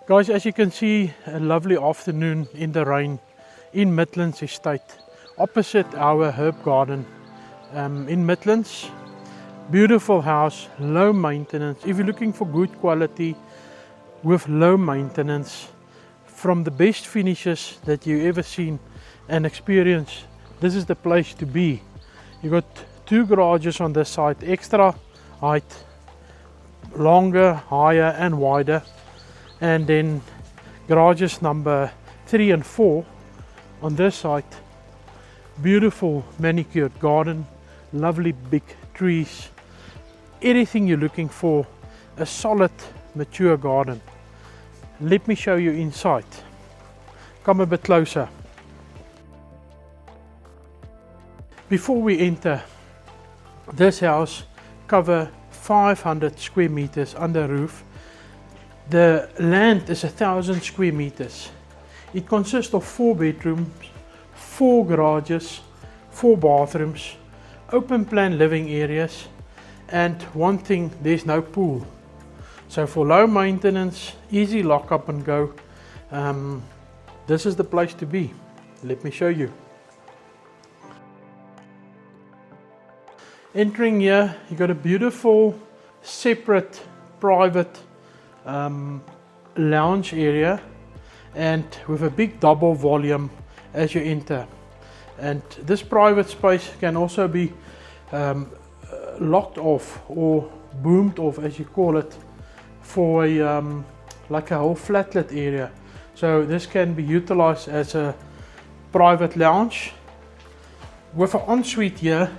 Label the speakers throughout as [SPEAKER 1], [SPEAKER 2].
[SPEAKER 1] Guys, as you can see, a lovely afternoon in the rain in Midlands Estate, opposite our herb garden in Midlands. Beautiful house, low maintenance. If you're looking for good quality with low maintenance, from the best finishes that you ever seen and experienced, this is the place to be. You got 2 garages on this side, extra height, longer, higher and wider, and then garages number 3 and 4 on this side. Beautiful manicured garden, lovely big trees, everything you're looking for, a solid mature garden. Let me show you inside. Come a bit closer. Before we enter, this house covers 500 square meters under roof. The land is 1,000 square meters. It consists of 4 bedrooms, 4 garages, 4 bathrooms, open plan living areas, and one thing, there's no pool. So for low maintenance, easy lock up and go, this is the place to be. Let me show you. Entering here, you got a beautiful separate private lounge area, and with a big double volume as you enter. And this private space can also be locked off or boomed off, as you call it, for a like a whole flatlet area. So this can be utilized as a private lounge with an ensuite here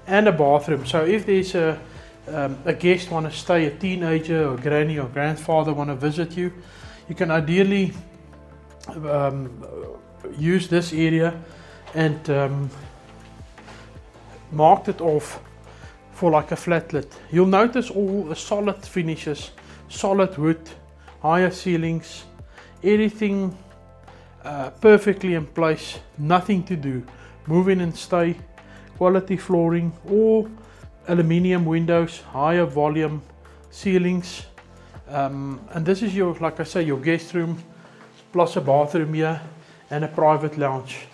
[SPEAKER 1] and a bathroom. So if there's a guest want to stay, a teenager or granny or grandfather want to visit you, you can ideally use this area and mark it off for like a flatlet. You'll notice all the solid finishes, solid wood, higher ceilings, everything perfectly in place, nothing to do. Move in and stay, quality flooring, all aluminium windows, higher volume ceilings, and this is your, like I say, your guest room plus a bathroom here and a private lounge.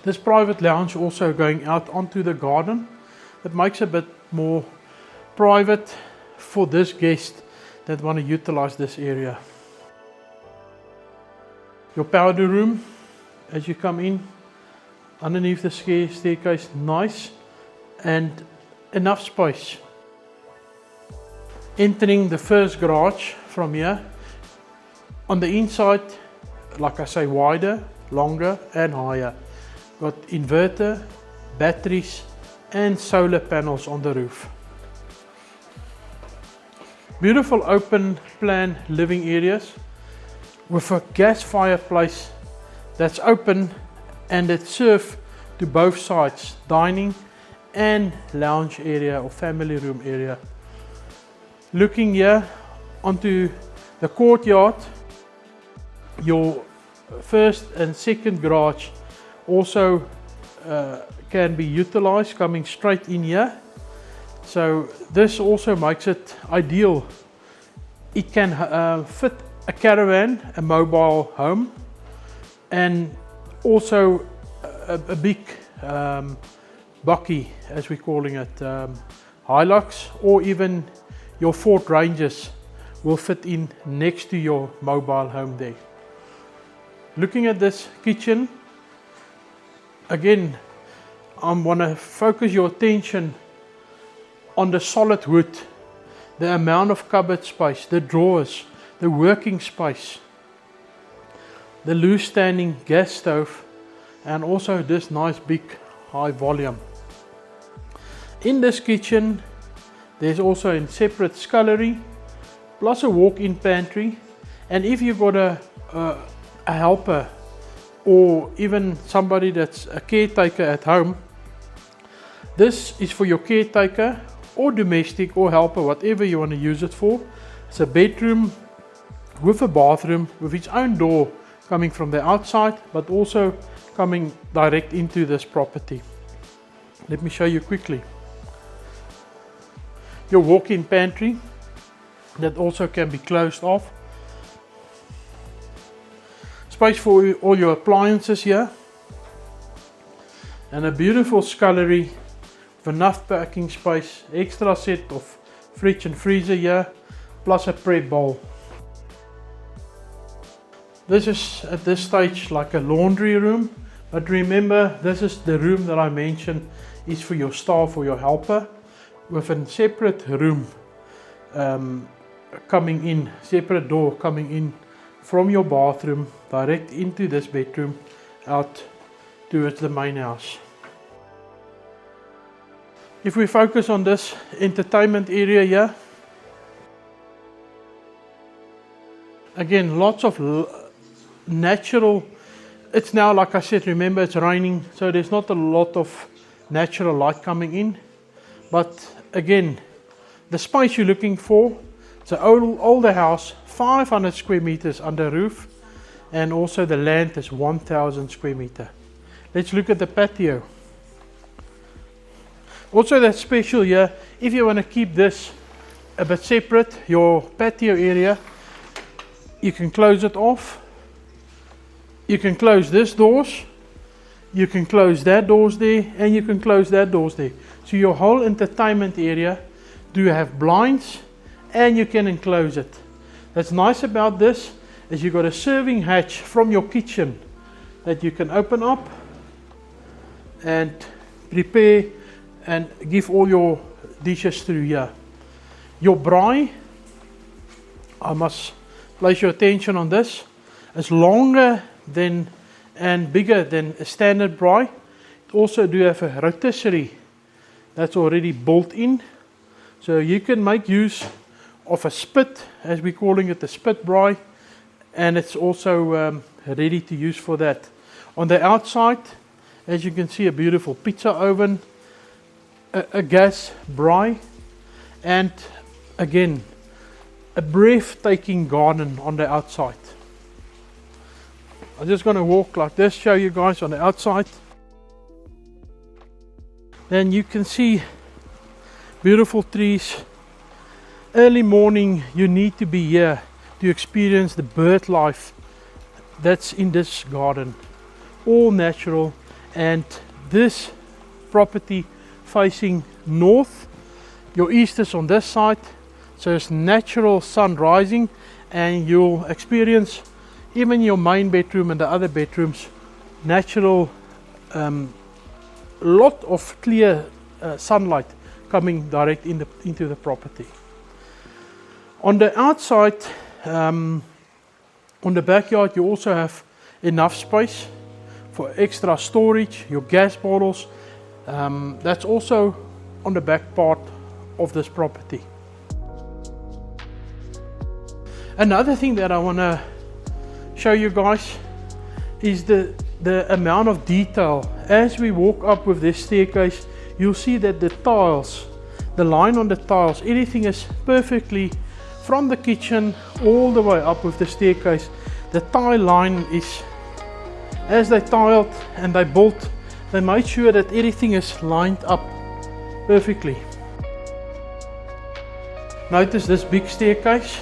[SPEAKER 1] This private lounge also going out onto the garden. It makes a bit more private for this guest that want to utilize this area. Your powder room, as you come in, underneath the staircase, nice and enough space. Entering the first garage from here, on the inside, like I say, wider, longer and higher. Got inverter, batteries and solar panels on the roof. Beautiful open plan living areas with a gas fireplace that's open, and it serves to both sides, dining and lounge area or family room area. Looking here onto the courtyard, your first and second garage also can be utilized, coming straight in here. So this also makes it ideal. It can fit a caravan, a mobile home, and also a big bakkie, as we're calling it, Hilux, or even your Ford Rangers will fit in next to your mobile home there. Looking at this kitchen, again, I want to focus your attention on the solid wood, the amount of cupboard space, the drawers, the working space, the loose standing gas stove, and also this nice big high volume. In this kitchen, there's also a separate scullery, plus a walk-in pantry. And if you've got a helper, or even somebody that's a caretaker at home, this is for your caretaker or domestic or helper, whatever you want to use it for. It's a bedroom with a bathroom with its own door coming from the outside, but also coming direct into this property. Let me show you quickly. Your walk-in pantry, that also can be closed off. Space for all your appliances here. And a beautiful scullery with enough packing space, extra set of fridge and freezer here, plus a prep bowl. This is at this stage like a laundry room, but remember, this is the room that I mentioned is for your staff or your helper, with a separate room coming in, separate door coming in from your bathroom direct into this bedroom out towards the main house. If we focus on this entertainment area here, again, lots of natural. It's now, like I said, remember it's raining, so there's not a lot of natural light coming in. But again, the space you're looking for, it's an older house, 500 square meters under roof, and also the land is 1000 square meter. Let's look at the patio. Also, that's special here, if you want to keep this a bit separate, your patio area, you can close it off. You can close this doors, you can close that doors there, and you can close that doors there. So your whole entertainment area do have blinds, and you can enclose it. That's nice about this is you got a serving hatch from your kitchen that you can open up and prepare and give all your dishes through here. Your braai, I must place your attention on this, is longer than and bigger than a standard braai. It also do have a rotisserie that's already built in, so you can make use of a spit, as we're calling it, a spit braai, and it's also ready to use for that. On the outside, as you can see, a beautiful pizza oven, a gas braai, and again a breathtaking garden on the outside. I'm just going to walk like this, show you guys on the outside. Then you can see beautiful trees. Early morning you need to be here to experience the bird life that's in this garden. All natural, and this property facing north. Your east is on this side, so it's natural sun rising, and you'll experience even your main bedroom and the other bedrooms natural lot of clear sunlight coming direct into the property. On the outside, on the backyard, you also have enough space for extra storage, your gas bottles. That's also on the back part of this property. Another thing that I want to show you guys is the amount of detail. As we walk up with this staircase, you'll see that the tiles, the line on the tiles, everything is perfectly from the kitchen all the way up with the staircase. The tile line is, as they tiled and they built, they made sure that everything is lined up perfectly. Notice this big staircase,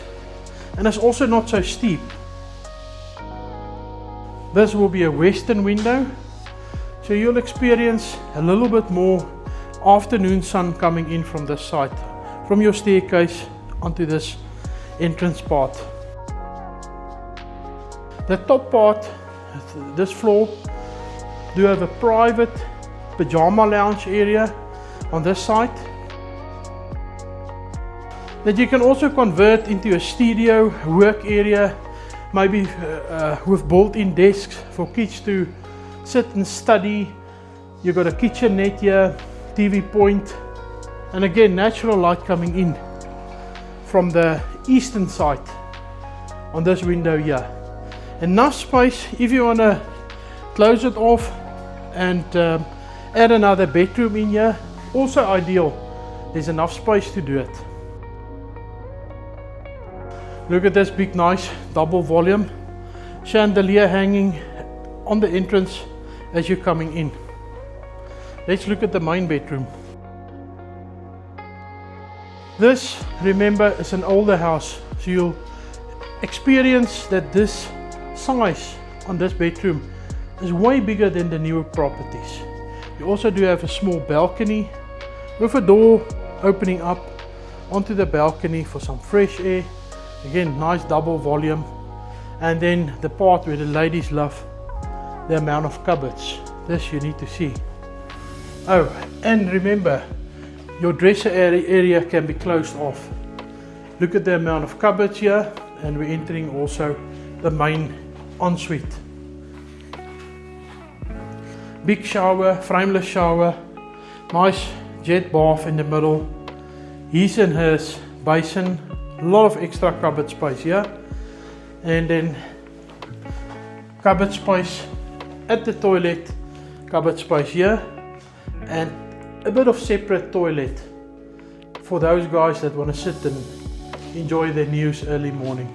[SPEAKER 1] and it's also not so steep. This will be a western window, so you'll experience a little bit more afternoon sun coming in from this side, from your staircase onto this entrance part. The top part, this floor, do have a private pajama lounge area on this side that you can also convert into a studio work area, maybe with built-in desks for kids to sit and study. You've got a kitchenette here, TV point, and again natural light coming in from the eastern side on this window here. Enough space if you want to close it off and add another bedroom in here. Also ideal, there's enough space to do it. Look at this big nice double volume chandelier hanging on the entrance as you're coming in. Let's look at the main bedroom. This, remember, is an older house, so you'll experience that this size on this bedroom is way bigger than the newer properties. You also do have a small balcony with a door opening up onto the balcony for some fresh air. Again, nice double volume. And then the part where the ladies love the amount of cupboards. This you need to see. Oh, and remember, your dresser area can be closed off. Look at the amount of cupboards here, and we're entering also the main ensuite. Big shower, frameless shower, nice jet bath in the middle, his and hers basin, a lot of extra cupboard space here, and then cupboard space at the toilet, cupboard space here, and a bit of separate toilet for those guys that want to sit and enjoy their news early morning.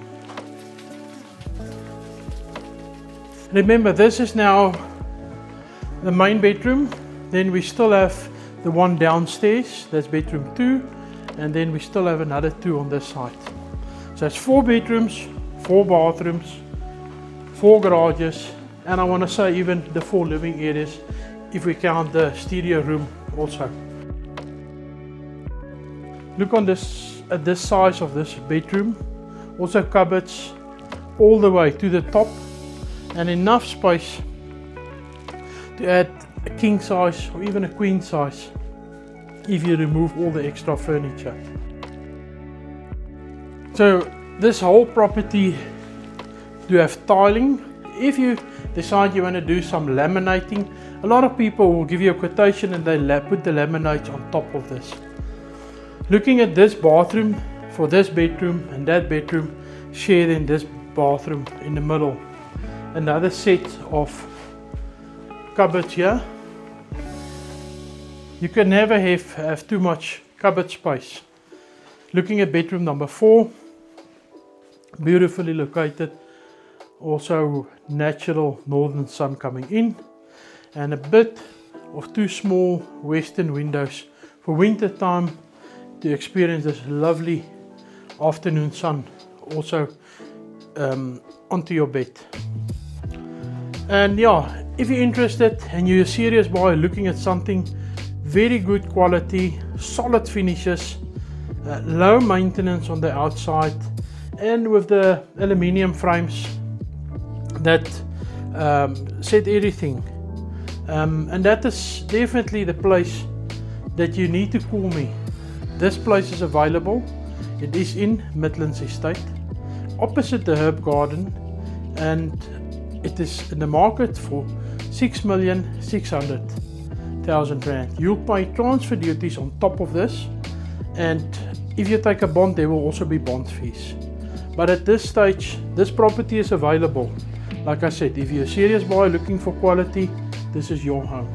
[SPEAKER 1] Remember, this is now the main bedroom. Then we still have the one downstairs, that's bedroom 2, and then we still have another 2 on this side. So it's 4 bedrooms, 4 bathrooms, 4 garages, and I want to say even the 4 living areas if we count the stereo room also. Look on this at this size of this bedroom. Also cupboards all the way to the top, and enough space to add a king size or even a queen size if you remove all the extra furniture. So this whole property do have tiling. If you decide you want to do some laminating, a lot of people will give you a quotation and they put the laminates on top of this. Looking at this bathroom for this bedroom and that bedroom, share in this bathroom in the middle. Another set of cupboards here. You can never have too much cupboard space. Looking at bedroom number 4, beautifully located. Also natural northern sun coming in, and a bit of 2 small western windows for winter time to experience this lovely afternoon sun also onto your bed. And yeah, if you're interested and you're a serious buyer looking at something very good quality, solid finishes, low maintenance on the outside, and with the aluminium frames that set everything, and that is definitely the place that you need to call me. This place is available. It is in Midlands Estate, opposite the Herb Garden, and it is in the market for 6,600,000 rand. You'll pay transfer duties on top of this, and if you take a bond, there will also be bond fees. But at this stage, this property is available. Like I said, if you're a serious buyer looking for quality, this is your home.